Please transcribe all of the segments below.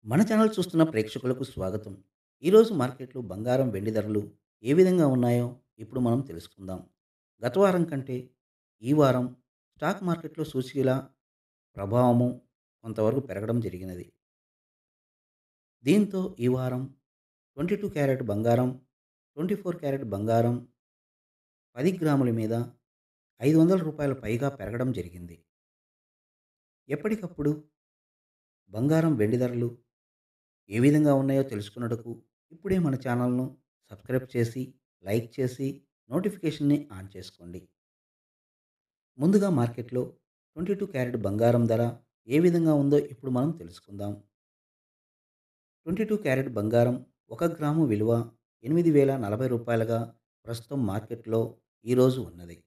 మన ఛానల్ చూస్తున్న ప్రేక్షకులకు స్వాగతం. ఈరోజు మార్కెట్లో బంగారం, వెండి ధరలు ఏ విధంగా ఉన్నాయో ఇప్పుడు మనం తెలుసుకుందాం. గత వారం కంటే ఈ వారం స్టాక్ మార్కెట్‌లో సూచీల ప్రభావము కొంతవరకు పెరగడం జరిగినది. దీంతో ఈ వారం 22 క్యారెట్ బంగారం, 24 క్యారెట్ బంగారం 10 గ్రాముల మీద రూ. 500 పైగా పెరగడం జరిగింది. ఎప్పటికప్పుడు బంగారం, వెండి ధరలు ఏ విధంగా ఉన్నాయో తెలుసుకున్నటకు ఇప్పుడే మన ఛానల్‌ను సబ్స్క్రైబ్ చేసి, లైక్ చేసి, నోటిఫికేషన్‌ని ఆన్ చేసుకోండి. ముందుగా మార్కెట్‌లో 22 క్యారెట్ బంగారం ధర ఏ విధంగా ఉందో ఇప్పుడు మనం తెలుసుకుందాం. 22 క్యారెట్ బంగారం 1 గ్రాము విలువ రూ. 8,040గా ప్రస్తుతం మార్కెట్‌లో ఈరోజు ఉన్నది.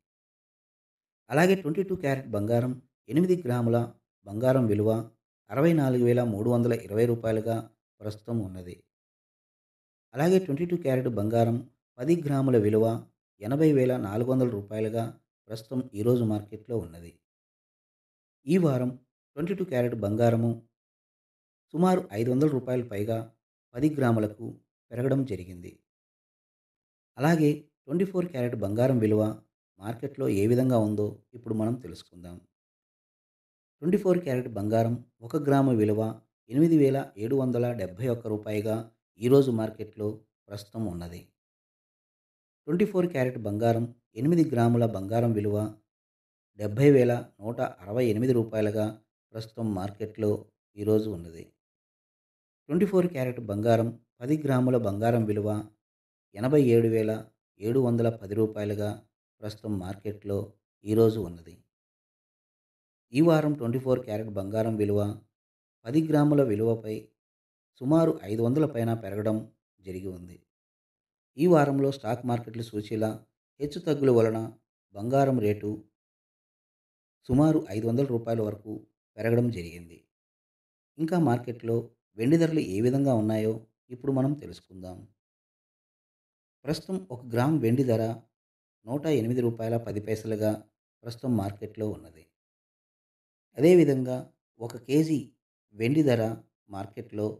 అలాగే 22 క్యారెట్ బంగారం 8 గ్రాముల బంగారం విలువ రూ. 64,320గా ప్రస్తుతం ఉన్నది. అలాగే 22 క్యారెట్ బంగారం 10 గ్రాముల విలువ రూ. 80,400గా ప్రస్తుతం ఈరోజు మార్కెట్‌లో ఉన్నది. ఈ వారం 22 క్యారెట్ బంగారము సుమారు రూ. 500 పైగా 10 గ్రాములకు పెరగడం జరిగింది. అలాగే 24 క్యారెట్ బంగారం విలువ మార్కెట్‌లో ఏ విధంగా ఉందో ఇప్పుడు మనం తెలుసుకుందాం. 24 క్యారెట్ బంగారం 1 గ్రాము విలువ రూ. 8,771గా ఈరోజు మార్కెట్‌లో ప్రస్తుతం ఉన్నది. 24 క్యారెట్ బంగారం 8 గ్రాముల బంగారం విలువ రూ. 70,168గా ప్రస్తుతం మార్కెట్‌లో ఈరోజు ఉన్నది. 24 క్యారెట్ బంగారం 10 గ్రాముల బంగారం విలువ రూ. 87,710గా ప్రస్తుతం మార్కెట్‌లో ఈరోజు ఉన్నది. ఈ వారం 24 క్యారెట్ బంగారం విలువ 10 గ్రాముల విలువపై సుమారు 500 పైన పెరగడం జరిగి ఉంది. ఈ వారంలో స్టాక్ మార్కెట్ల సూచీల హెచ్చుతగ్గుల వలన బంగారం రేటు సుమారు రూ. 500 వరకు పెరగడం జరిగింది. ఇంకా మార్కెట్‌లో వెండి ధరలు ఏ విధంగా ఉన్నాయో ఇప్పుడు మనం తెలుసుకుందాం. ప్రస్తుతం 1 గ్రామ్ వెండి ధర రూ. 108.10గా ప్రస్తుతం మార్కెట్‌లో ఉన్నది. అదేవిధంగా 1 కేజీ వెండి ధర మార్కెట్‌లో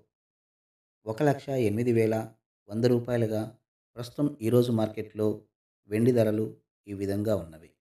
రూ. 1,08,100గా ప్రస్తుతం ఈరోజు మార్కెట్‌లో వెండి ధరలు ఈ విధంగా ఉన్నవి.